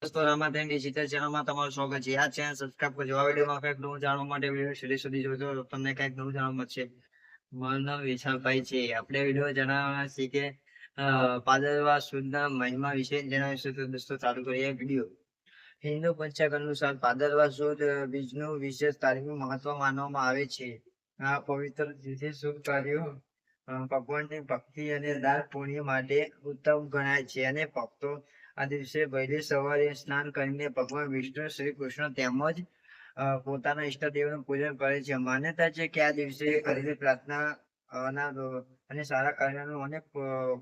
દોસ્તો રામાધન ડિજિટલ ચેનલમાં તમારું સ્વાગત છે. આ ચેનલ સબસ્ક્રાઇબ કરજો. આ વિડીયોમાં કંઈક નવું જાણવા માટે વિડીયો છેલ્લે સુધી જોજો તો તમને કંઈક નવું જાણવા મળશે. મારું નામ વિશાલભાઈ છે. આપણે વિડીયો જણાવવાના છે કે ભાદરવા સુદના મહિમા વિશે જણાવીશું. તો દોસ્તો ચાલુ કરીએ વિડીયો. હિન્દુ પંચાંગ અનુસાર ભાદરવા સુદ બીજનું વિશેષ તારીખનું મહત્વ માનવામાં આવે છે. આ પવિત્ર દિવસે શુભ કાર્યો ભગવાનની ભક્તિ અને દાન પુણ્ય માટે ઉત્તમ ગણાય છે અને ભક્તો આ દિવસે વહેલી સવારે સ્નાન કરીને ભગવાન વિષ્ણુ શ્રી કૃષ્ણ તેમજ પોતાના ઈષ્ટદેવનું પૂજન કરે છે. માન્યતા છે કે આ દિવસે કરેલી પ્રાર્થના અને સારા કાર્યનું અનેક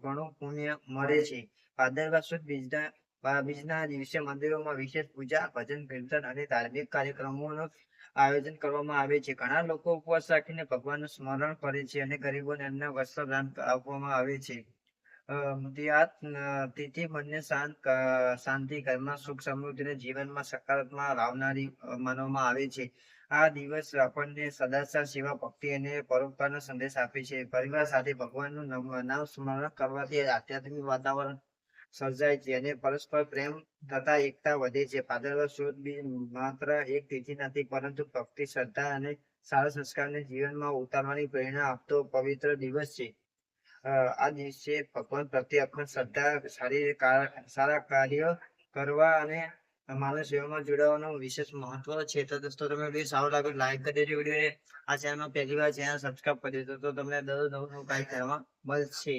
ઘણું પુણ્ય મળે છે. ભાદરવા સુદ બીજના દિવસે મંદિરોમાં વિશેષ પૂજા, ભજન, કીર્તન અને ધાર્મિક કાર્યક્રમોનું આયોજન કરવામાં આવે છે. ઘણા લોકો ઉપવાસ રાખીને ભગવાનનું સ્મરણ કરે છે અને ગરીબોને અન્ન વસ્ત્ર દાન આપવામાં આવે છે. તિથિ મનને શાંતિ, ઘરમાં સુખ સમૃદ્ધિ અને જીવનમાં સકારાત્મક લાવનારી માનવામાં આવે છે. આ દિવસ આપણને સદાચાર, સેવા, ભક્તિ અને પરોપકારનો સંદેશ આપે છે. પરિવાર સાથે ભગવાનનું નામ સ્મરણ કરવાથી આધ્યાત્મિક વાતાવરણ સર્જાય છે અને પરસ્પર પ્રેમ તથા એકતા વધે છે. ભાદરવા સુદ માત્ર એક તિથિ નથી, પરંતુ ભક્તિ, શ્રદ્ધા અને સારા સંસ્કારને જીવનમાં ઉતારવાની પ્રેરણા આપતો પવિત્ર દિવસ છે. આ દિવસે ભગવાન પ્રત્યે અખંડ શ્રદ્ધા, સારા કાર્ય કરવા અને માનવ સેવામાં જોડાવાનું વિશેષ મહત્વ છે. તો દોસ્તો તમે વિડીયો સારો લાગે લાઈક કરી દેજો. વિડીયોને આ ચેનલમાં પહેલી વાર ચેનલ સબસ્ક્રાઇબ કરી દેજો તો તમને દરરોજ નવું કંઈક જાણવા મળશે.